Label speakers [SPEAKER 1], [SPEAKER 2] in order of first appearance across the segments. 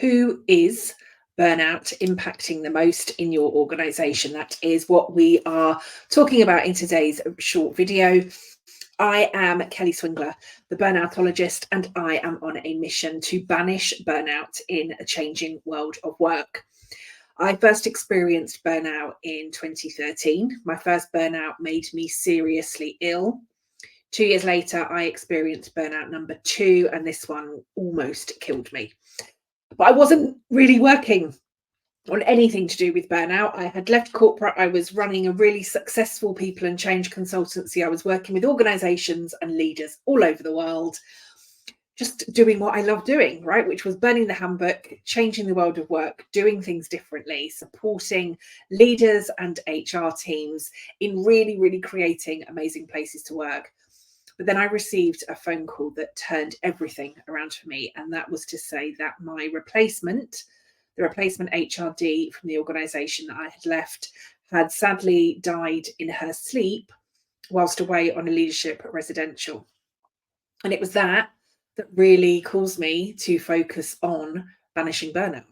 [SPEAKER 1] Who is burnout impacting the most in your organization? That is what we are talking about in today's short video. I am Kelly Swingler, the burnoutologist, and I am on a mission to banish burnout in a changing world of work. I first experienced burnout in 2013. My first burnout made me seriously ill. 2 years later, I experienced burnout number 2, and this one almost killed me. But I wasn't really working on anything to do with burnout. I had left corporate. I was running a really successful people and change consultancy. I was working with organizations and leaders all over the world, just doing what I love doing, right? Which was burning the handbook, changing the world of work, doing things differently, supporting leaders and HR teams in really, really creating amazing places to work. But then I received a phone call that turned everything around for me. And that was to say that my replacement, the replacement HRD from the organisation that I had left, had sadly died in her sleep whilst away on a leadership residential. And it was that really caused me to focus on banishing burnout.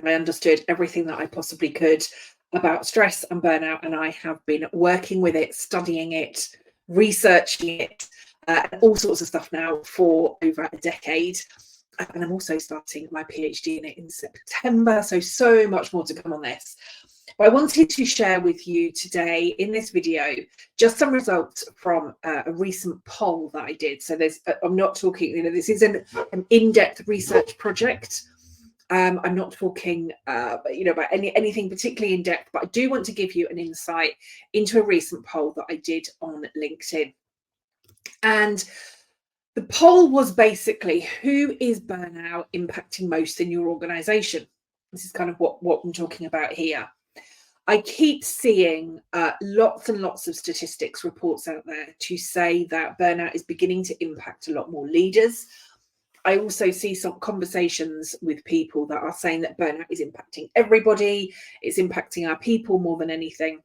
[SPEAKER 1] I understood everything that I possibly could about stress and burnout, and I have been working with it, studying it, researching it, all sorts of stuff now for over a decade. And I'm also starting my PhD in it in September. So much more to come on this. But I wanted to share with you today in this video just some results from a recent poll that I did. So I'm not talking, this isn't an in-depth research project. I'm not talking, about anything particularly in depth, but I do want to give you an insight into a recent poll that I did on LinkedIn. And the poll was basically, who is burnout impacting most in your organization? This is kind of what I'm talking about here. I keep seeing lots and lots of statistics reports out there to say that burnout is beginning to impact a lot more leaders. I also see some conversations with people that are saying that burnout is impacting everybody. It's impacting our people more than anything.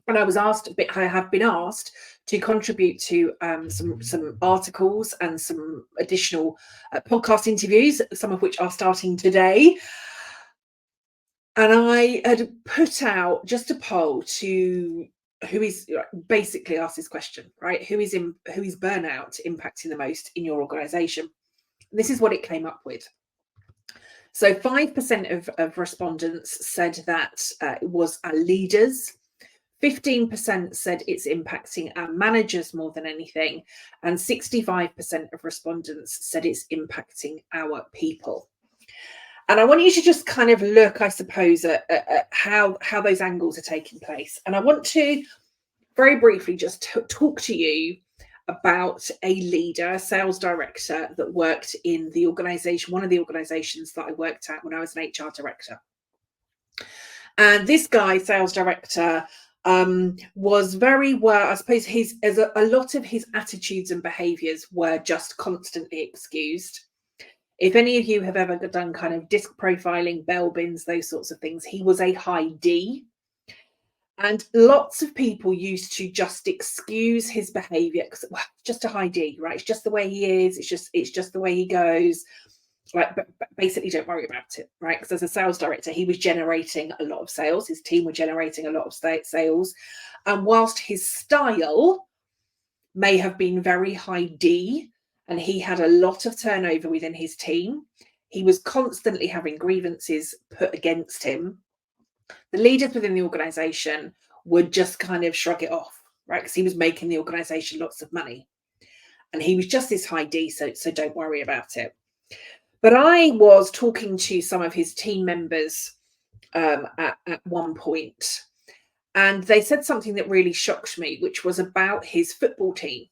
[SPEAKER 1] And I have been asked to contribute to some articles and some additional podcast interviews, some of which are starting today. And I had put out just a poll to who is basically asked this question, right? Who is burnout impacting the most in your organization? This is what it came up with. So 5% of respondents said that it was our leaders. 15% said it's impacting our managers more than anything, and 65% of respondents said it's impacting our people. And I want you to just kind of look, I suppose, at how those angles are taking place. And I want to very briefly just talk to you about a leader, a sales director that worked in the organisation, one of the organisations that I worked at when I was an HR director. And this guy, sales director, was very well, I suppose a lot of his attitudes and behaviours were just constantly excused. If any of you have ever done kind of disc profiling, bell bins, those sorts of things, he was a high D. And lots of people used to just excuse his behaviour because, well, just a high D, right? It's just the way he is. It's just the way he goes. Like, but basically don't worry about it, right? Because as a sales director, he was generating a lot of sales. His team were generating a lot of sales. And whilst his style may have been very high D, and he had a lot of turnover within his team, he was constantly having grievances put against him. The leaders within the organization would just kind of shrug it off, right? Because he was making the organization lots of money. And he was just this high D, so don't worry about it. But I was talking to some of his team members at one point, and they said something that really shocked me, which was about his football team.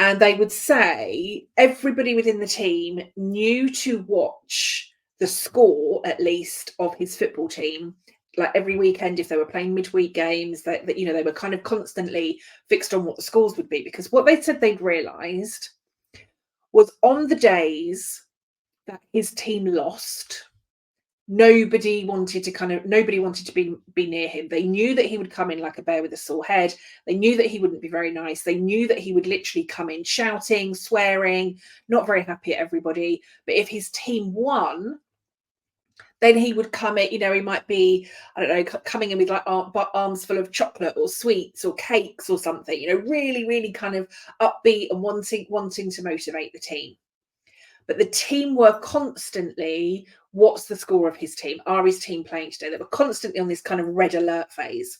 [SPEAKER 1] And they would say everybody within the team knew to watch the score, at least, of his football team. Like every weekend, if they were playing midweek games, that they were kind of constantly fixed on what the scores would be. Because what they said they'd realised was on the days that his team lost, Nobody wanted to be near him. They knew that he would come in like a bear with a sore head. They knew that he wouldn't be very nice. They knew that he would literally come in shouting, swearing, not very happy at everybody. But if his team won, then he would come in, he might be, I don't know, coming in with like arms full of chocolate or sweets or cakes or something, really, really kind of upbeat and wanting to motivate the team. But the team were constantly, what's the score of his team? Are his team playing today? They were constantly on this kind of red alert phase.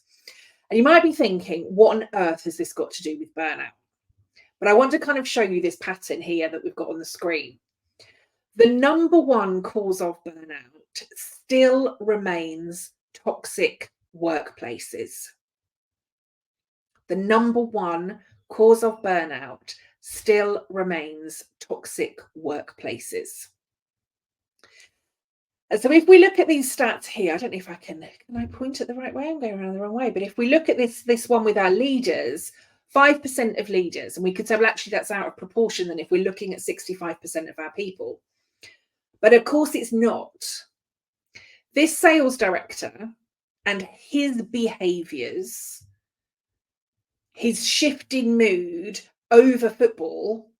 [SPEAKER 1] And you might be thinking, what on earth has this got to do with burnout? But I want to kind of show you this pattern here that we've got on the screen. The number one cause of burnout still remains toxic workplaces. The number one cause of burnout still remains toxic workplaces. And so if we look at these stats here, I don't know if can I point it the right way? I'm going around the wrong way. But if we look at this one with our leaders, 5% of leaders, and we could say, well, actually, that's out of proportion than if we're looking at 65% of our people. But of course, it's not. This sales director and his behaviors, his shifting mood over football,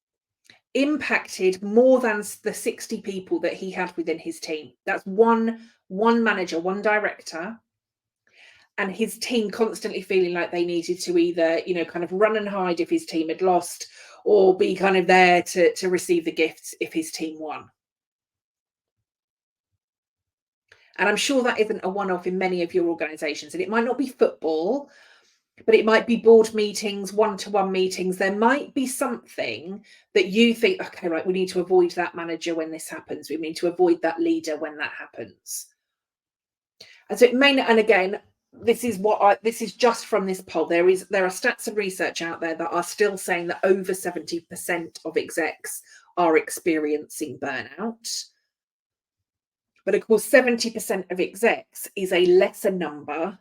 [SPEAKER 1] impacted more than the 60 people that he had within his team. That's one manager, one director, and his team constantly feeling like they needed to either, kind of run and hide if his team had lost, or be kind of there to receive the gifts if his team won. And I'm sure that isn't a one-off in many of your organizations. And it might not be football, but it might be board meetings, one-to-one meetings. There might be something that you think, okay, right, we need to avoid that manager when this happens. We need to avoid that leader when that happens. And so it may not, and again, this is just from this poll. There are stats and research out there that are still saying that over 70% of execs are experiencing burnout. But of course, 70% of execs is a lesser number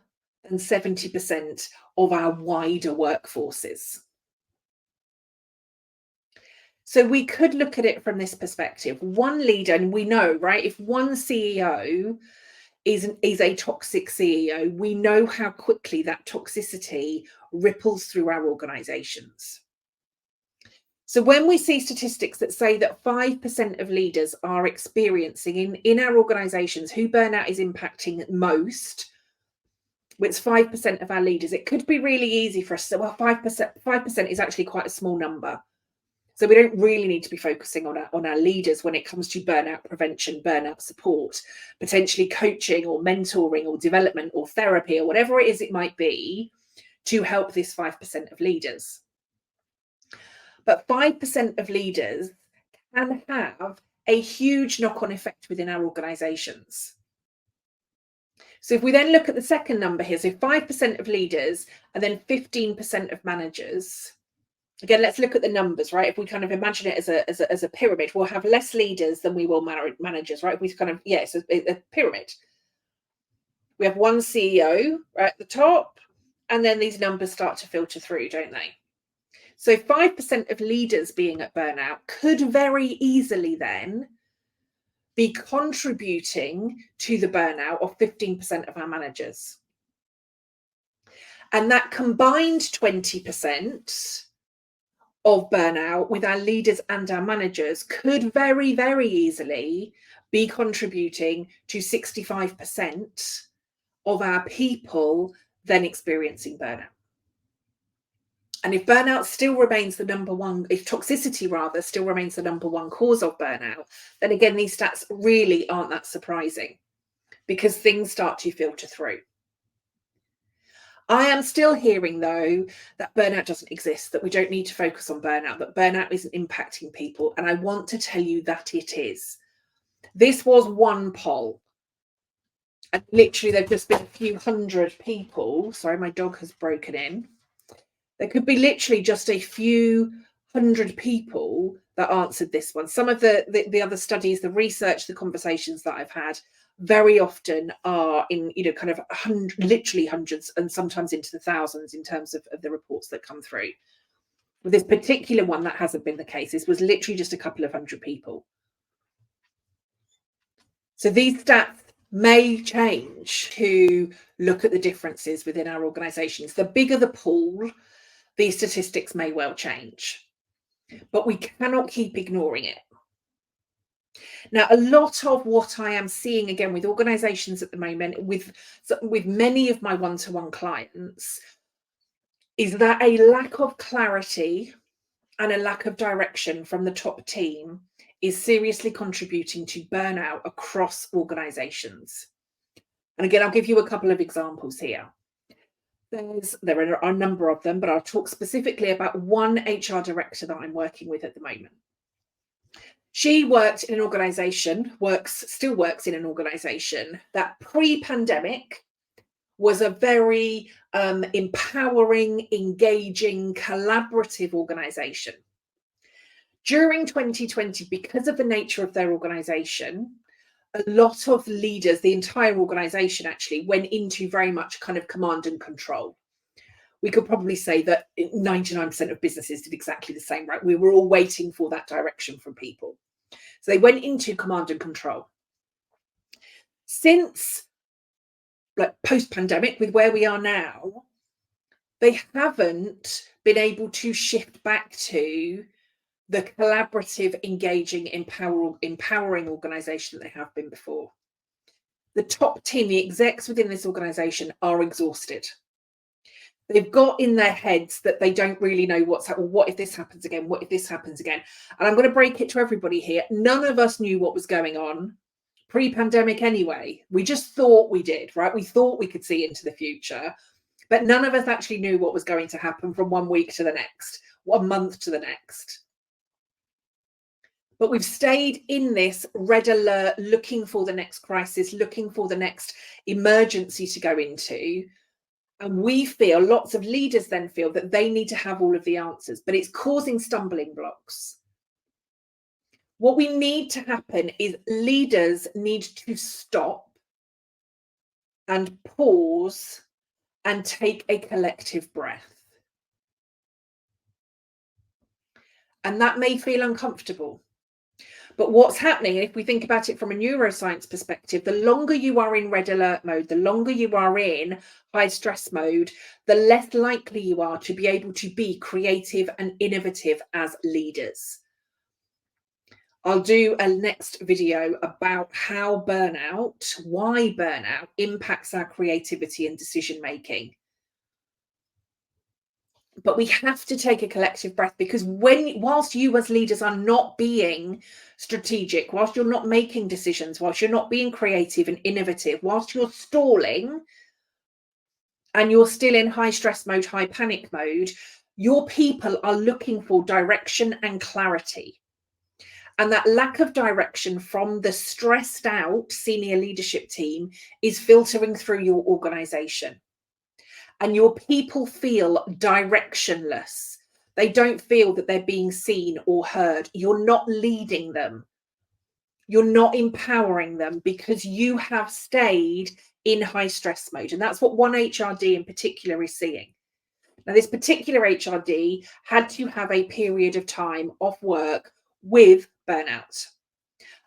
[SPEAKER 1] than 70% of our wider workforces. So we could look at it from this perspective. One leader, and we know, right, if one CEO is a toxic CEO, we know how quickly that toxicity ripples through our organizations. So when we see statistics that say that 5% of leaders are experiencing in our organizations who burnout is impacting most, it's 5% of our leaders, it could be really easy for us to say, well, 5% is actually quite a small number. So we don't really need to be focusing on our leaders when it comes to burnout prevention, burnout support, potentially coaching or mentoring or development or therapy or whatever it is it might be to help this 5% of leaders. But 5% of leaders can have a huge knock-on effect within our organizations. So if we then look at the second number here, so 5% of leaders and then 15% of managers. Again, let's look at the numbers, right? If we kind of imagine it as a pyramid, we'll have less leaders than we will managers, right? We kind of, so a pyramid. We have one CEO right at the top, and then these numbers start to filter through, don't they? So 5% of leaders being at burnout could very easily then be contributing to the burnout of 15% of our managers. And that combined 20% of burnout with our leaders and our managers could very, very easily be contributing to 65% of our people then experiencing burnout. And if burnout still remains the number one, if toxicity rather still remains the number one cause of burnout, then again, these stats really aren't that surprising because things start to filter through. I am still hearing, though, that burnout doesn't exist, that we don't need to focus on burnout, that burnout isn't impacting people. And I want to tell you that it is. This was one poll. And literally, there've just been a few hundred people. Sorry, my dog has broken in. There could be literally just a few hundred people that answered this one. Some of the other studies, the research, the conversations that I've had very often are in, kind of literally hundreds and sometimes into the thousands in terms of the reports that come through. With this particular one, that hasn't been the case. This was literally just a couple of hundred people. So these stats may change to look at the differences within our organisations. The bigger the pool, these statistics may well change, but we cannot keep ignoring it. Now, a lot of what I am seeing again with organisations at the moment, with many of my one-to-one clients, is that a lack of clarity and a lack of direction from the top team is seriously contributing to burnout across organisations. And again, I'll give you a couple of examples here. There are a number of them, but I'll talk specifically about one HR director that I'm working with at the moment. She worked in an organisation, still works in an organisation that pre-pandemic was a very empowering, engaging, collaborative organisation. During 2020, because of the nature of their organisation, a lot of leaders, the entire organisation actually, went into very much kind of command and control. We could probably say that 99% of businesses did exactly the same, right? We were all waiting for that direction from people. So they went into command and control. Since post-pandemic, with where we are now, they haven't been able to shift back to the collaborative, engaging, empowering organisation that they have been before. The top team, the execs within this organisation are exhausted. They've got in their heads that they don't really know what's happening. What if this happens again? What if this happens again? And I'm going to break it to everybody here. None of us knew what was going on pre-pandemic anyway. We just thought we did, right? We thought we could see into the future, but none of us actually knew what was going to happen from 1 week to the next, 1 month to the next. But we've stayed in this red alert, looking for the next crisis, looking for the next emergency to go into. And we feel, lots of leaders then feel, that they need to have all of the answers, but it's causing stumbling blocks. What we need to happen is leaders need to stop and pause and take a collective breath. And that may feel uncomfortable. But what's happening, if we think about it from a neuroscience perspective, the longer you are in red alert mode, the longer you are in high stress mode, the less likely you are to be able to be creative and innovative as leaders. I'll do a next video about how why burnout impacts our creativity and decision making. But we have to take a collective breath, because whilst you as leaders are not being strategic, whilst you're not making decisions, whilst you're not being creative and innovative, whilst you're stalling and you're still in high stress mode, high panic mode, your people are looking for direction and clarity. And that lack of direction from the stressed out senior leadership team is filtering through your organization. And your people feel directionless. They don't feel that they're being seen or heard. You're not leading them. You're not empowering them, because you have stayed in high stress mode. And that's what one HRD in particular is seeing. Now, this particular HRD had to have a period of time off work with burnout.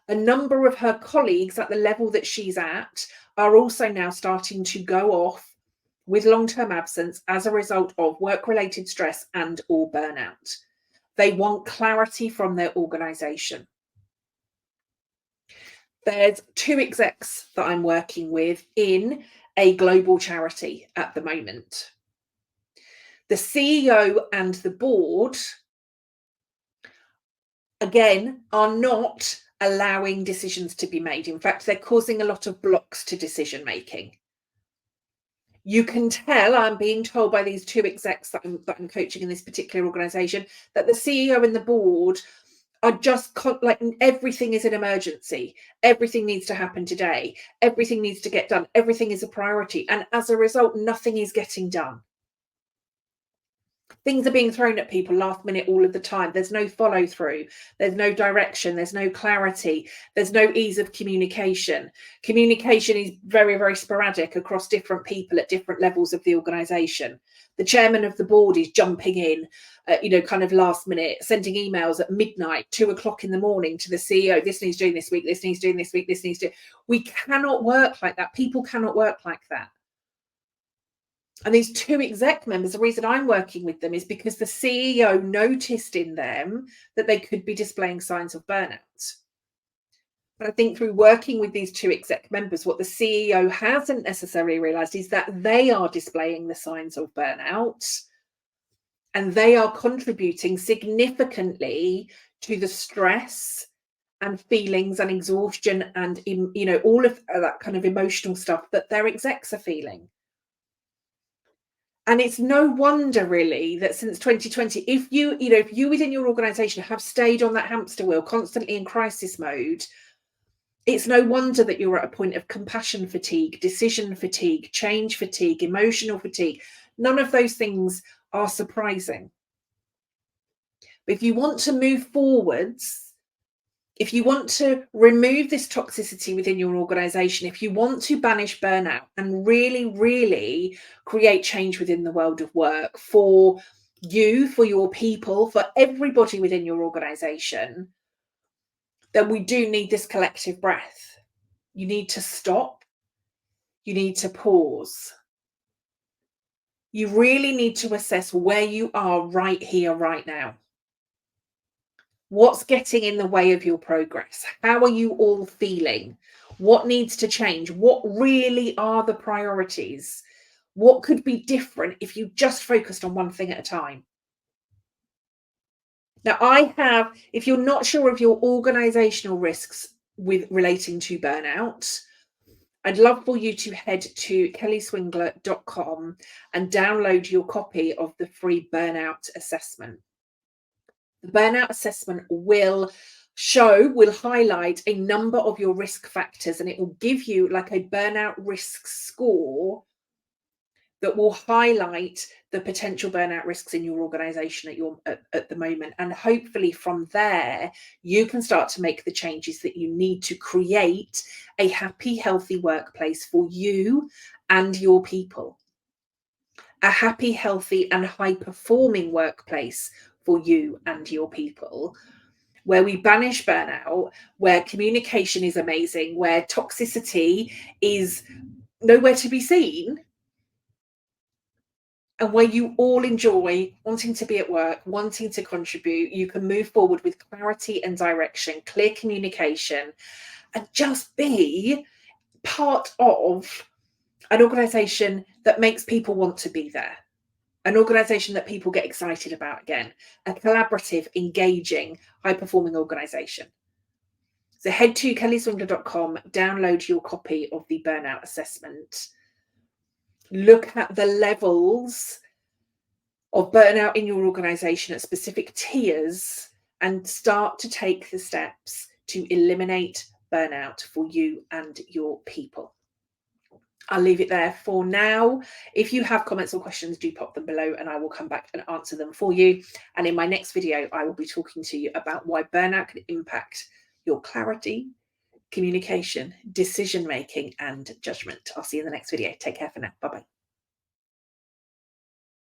[SPEAKER 1] A number of her colleagues at the level that she's at are also now starting to go off with long-term absence as a result of work-related stress and or burnout. They want clarity from their organisation. There's 2 execs that I'm working with in a global charity at the moment. The CEO and the board, again, are not allowing decisions to be made. In fact, they're causing a lot of blocks to decision making. You can tell, I'm being told by these 2 execs that I'm coaching in this particular organisation, that the CEO and the board are just like, everything is an emergency. Everything needs to happen today. Everything needs to get done. Everything is a priority. And as a result, nothing is getting done. Things are being thrown at people last minute all of the time. There's no follow through. There's no direction. There's no clarity. There's no ease of communication. Communication is very, very sporadic across different people at different levels of the organisation. The chairman of the board is jumping in, kind of last minute, sending emails at midnight, 2 o'clock in the morning to the CEO. This needs doing this week. This needs doing this week. This needs to. We cannot work like that. People cannot work like that. And these two exec members, the reason I'm working with them is because the CEO noticed in them that they could be displaying signs of burnout. But I think through working with these two exec members, what the CEO hasn't necessarily realized is that they are displaying the signs of burnout and they are contributing significantly to the stress and feelings and exhaustion and, all of that kind of emotional stuff that their execs are feeling. And it's no wonder really that since 2020, if you within your organization have stayed on that hamster wheel constantly in crisis mode, it's no wonder that you're at a point of compassion fatigue, decision fatigue, change fatigue, emotional fatigue. None of those things are surprising. But if you want to move forwards, if you want to remove this toxicity within your organization, if you want to banish burnout and really, really create change within the world of work for you, for your people, for everybody within your organization, then we do need this collective breath. You need to stop. You need to pause. You really need to assess where you are right here, right now. What's getting in the way of your progress? How are you all feeling? What needs to change? What really are the priorities? What could be different if you just focused on one thing at a time? Now, if you're not sure of your organizational risks with relating to burnout, I'd love for you to head to kellyswingler.com and download your copy of the free burnout assessment. The burnout assessment will highlight a number of your risk factors, and it will give you like a burnout risk score that will highlight the potential burnout risks in your organization at the moment. And hopefully from there, you can start to make the changes that you need to create a happy, healthy workplace for you and your people. A happy, healthy, and high-performing workplace for you and your people, where we banish burnout, where communication is amazing, where toxicity is nowhere to be seen, and where you all enjoy wanting to be at work, wanting to contribute. You can move forward with clarity and direction, clear communication, and just be part of an organization that makes people want to be there. An organization that people get excited about again, a collaborative, engaging, high-performing organization. So head to kellyswingler.com, download your copy of the burnout assessment. Look at the levels of burnout in your organization at specific tiers and start to take the steps to eliminate burnout for you and your people. I'll leave it there for now. If you have comments or questions, do pop them below and I will come back and answer them for you. And in my next video, I will be talking to you about why burnout can impact your clarity, communication, decision-making, and judgment. I'll see you in the next video. Take care for now.